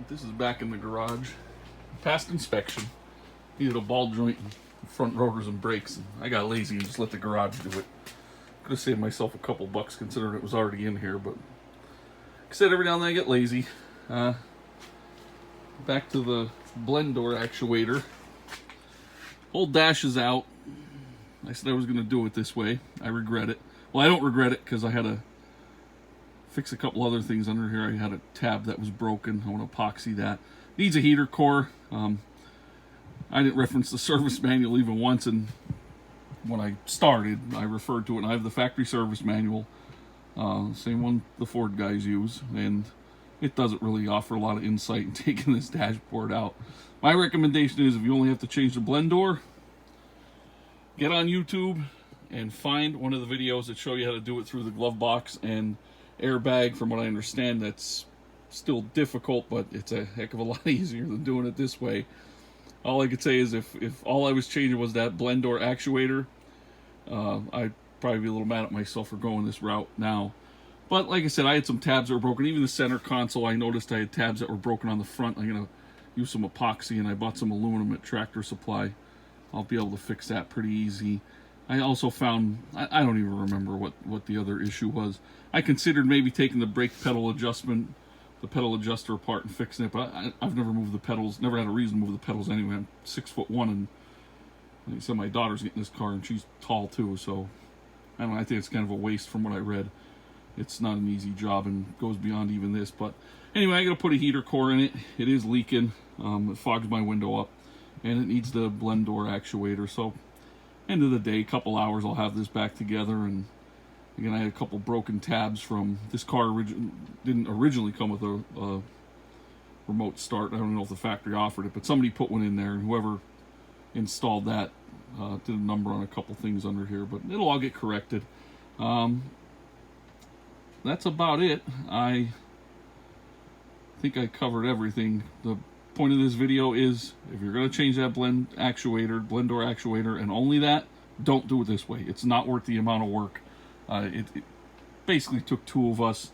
This is back in the garage. Past inspection. Needed a ball joint and front rotors and brakes. And I got lazy and just let the garage do it. Could have saved myself a couple bucks considering it was already in here, but like I said, every now and then I get lazy. Back to the blend door actuator. Old dash is out. I said I was going to do it this way. I regret it. Well, I don't regret it because I had to fix a couple other things under here. I had a tab that was broken. I want to epoxy that. Needs a heater core. I didn't reference the service manual even once, and when I started, I referred to it, and I have the factory service manual, same one the Ford guys use, and it doesn't really offer a lot of insight in taking this dashboard out. My recommendation is if you only have to change the blend door, get on YouTube and find one of the videos that show you how to do it through the glove box and airbag. From what I understand, that's still difficult, but it's a heck of a lot easier than doing it this way. All I could say is if all I was changing was that blend door actuator, I'd probably be a little mad at myself for going this route now. But like I said, I had some tabs that were broken. Even the center console, I noticed I had tabs that were broken on the front. I'm going to use some epoxy, and I bought some aluminum at Tractor Supply. I'll be able to fix that pretty easy. I also found, I don't even remember what the other issue was. I considered maybe taking the brake pedal adjustment, the pedal adjuster apart and fixing it, but I've never moved the pedals, never had a reason to move the pedals anyway. I'm 6'1", and like I said, my daughter's getting this car, and she's tall too, so I don't know, I think it's kind of a waste from what I read. It's not an easy job and goes beyond even this, but anyway, I gotta put a heater core in it. It is leaking. It fogs my window up, and it needs the blend door actuator. So end of the day, couple hours, I'll have this back together. And again, I had a couple broken tabs from this car. Didn't originally come with a remote start. I don't know if the factory offered it, but somebody put one in there, and whoever installed that did a number on a couple things under here, but it'll all get corrected. That's about it. I think I covered everything. The point of this video is, if you're going to change that blend door actuator, and only that, don't do it this way. It's not worth the amount of work. It basically took two of us.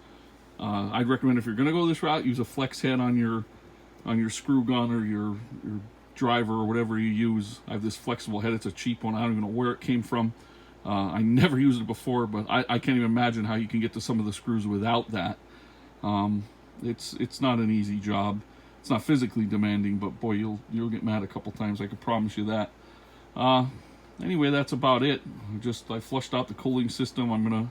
I'd recommend, if you're going to go this route, use a flex head on your screw gun or your driver or whatever you use. I have this flexible head. It's a cheap one. I don't even know where it came from. I never used it before, but I can't even imagine how you can get to some of the screws without that. It's not an easy job. It's not physically demanding, but boy, you'll get mad a couple times. I can promise you that. Anyway, that's about it. I flushed out the cooling system. I'm gonna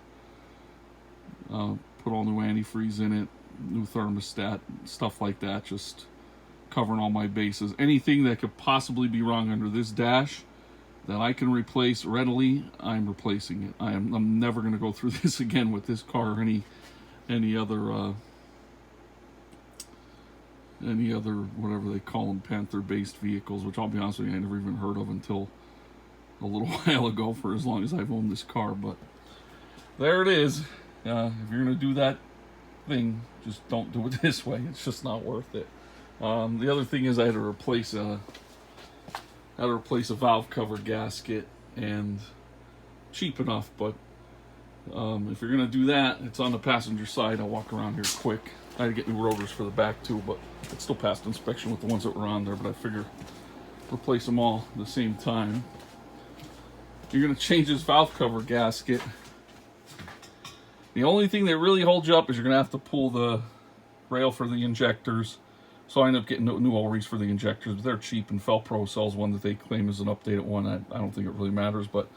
put all new antifreeze in it, new thermostat, stuff like that. Just covering all my bases. Anything that could possibly be wrong under this dash that I can replace readily, I'm replacing it. I'm never going to go through this again with this car or any other whatever they call them, Panther-based vehicles, which I'll be honest with you, I never even heard of until a little while ago, for as long as I've owned this car. But there it is. If you're going to do that thing, just don't do it this way. It's just not worth it. The other thing is I had to replace a valve cover gasket, and cheap enough, but if you're gonna do that, it's on the passenger side. I'll walk around here quick. I had to get new rotors for the back too, but it's still passed inspection with the ones that were on there, but I figure replace them all at the same time. You're gonna change this valve cover gasket. The only thing that really holds you up is you're gonna have to pull the rail for the injectors. So I ended up getting new O-rings for the injectors, but they're cheap, and Felpro sells one that they claim is an updated one. I don't think it really matters, but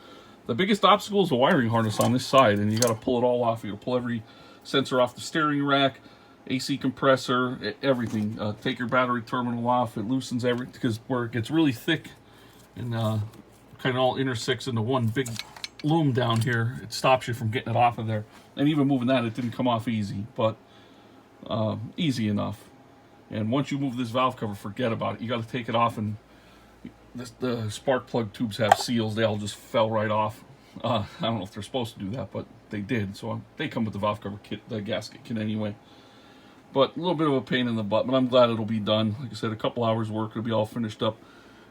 the biggest obstacle is the wiring harness on this side, and you got to pull it all off. You got to pull every sensor off the steering rack, AC compressor, everything. Take your battery terminal off. It loosens everything, because where it gets really thick and kind of all intersects into one big loom down here, it stops you from getting it off of there. And even moving that, it didn't come off easy, but easy enough. And once you move this valve cover, forget about it. You got to take it off, and the spark plug tubes have seals. They all just fell right off. I don't know if they're supposed to do that, but they did. So they come with the valve cover kit, the gasket kit anyway. But a little bit of a pain in the butt, but I'm glad it'll be done. Like I said, a couple hours work, it'll be all finished up.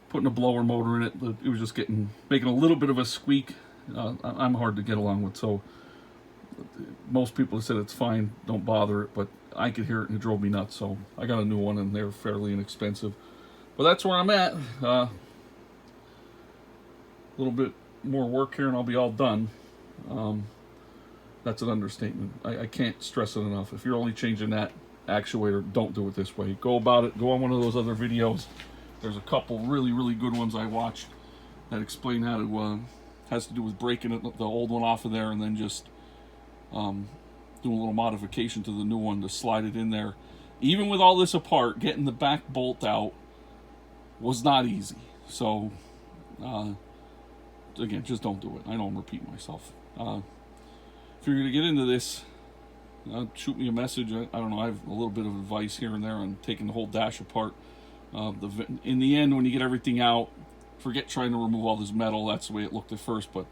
Putting a blower motor in it, it was just making a little bit of a squeak. I'm hard to get along with, so Most people have said it's fine, don't bother it, but I could hear it and it drove me nuts, so I got a new one and they're fairly inexpensive. But that's where I'm at. A little bit more work here and I'll be all done. That's an understatement. I can't stress it enough. If you're only changing that actuator, don't do it this way. Go about it. Go on one of those other videos. There's a couple really good ones I watched that explain how to has to do with breaking it, the old one off of there and then just doing a little modification to the new one to slide it in there. Even with all this apart, getting the back bolt out was not easy. So again, just don't do it. I don't repeat myself. If you're going to get into this, shoot me a message. I don't know, I have a little bit of advice here and there on taking the whole dash apart. In the end, when you get everything out, forget trying to remove all this metal. That's the way it looked at first, but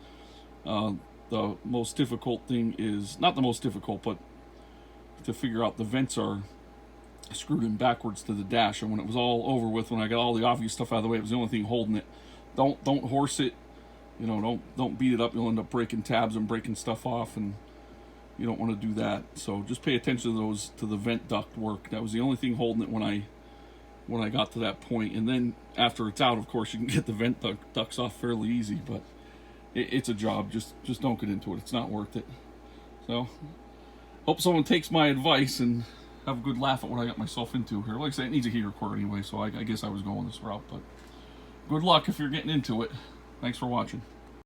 the most difficult thing is, not the most difficult, but to figure out the vents are screwed in backwards to the dash. And when it was all over with, when I got all the obvious stuff out of the way, it was the only thing holding it. Don't horse it. You know, don't beat it up. You'll end up breaking tabs and breaking stuff off, and you don't want to do that. So just pay attention to the vent duct work. That was the only thing holding it when I got to that point. And then after it's out, of course, you can get the vent ducts off fairly easy, but it's a job. Just don't get into it. It's not worth it. So hope someone takes my advice and have a good laugh at what I got myself into here. Like I said, it needs a heater core anyway, so I guess I was going this route, but good luck if you're getting into it. Thanks for watching.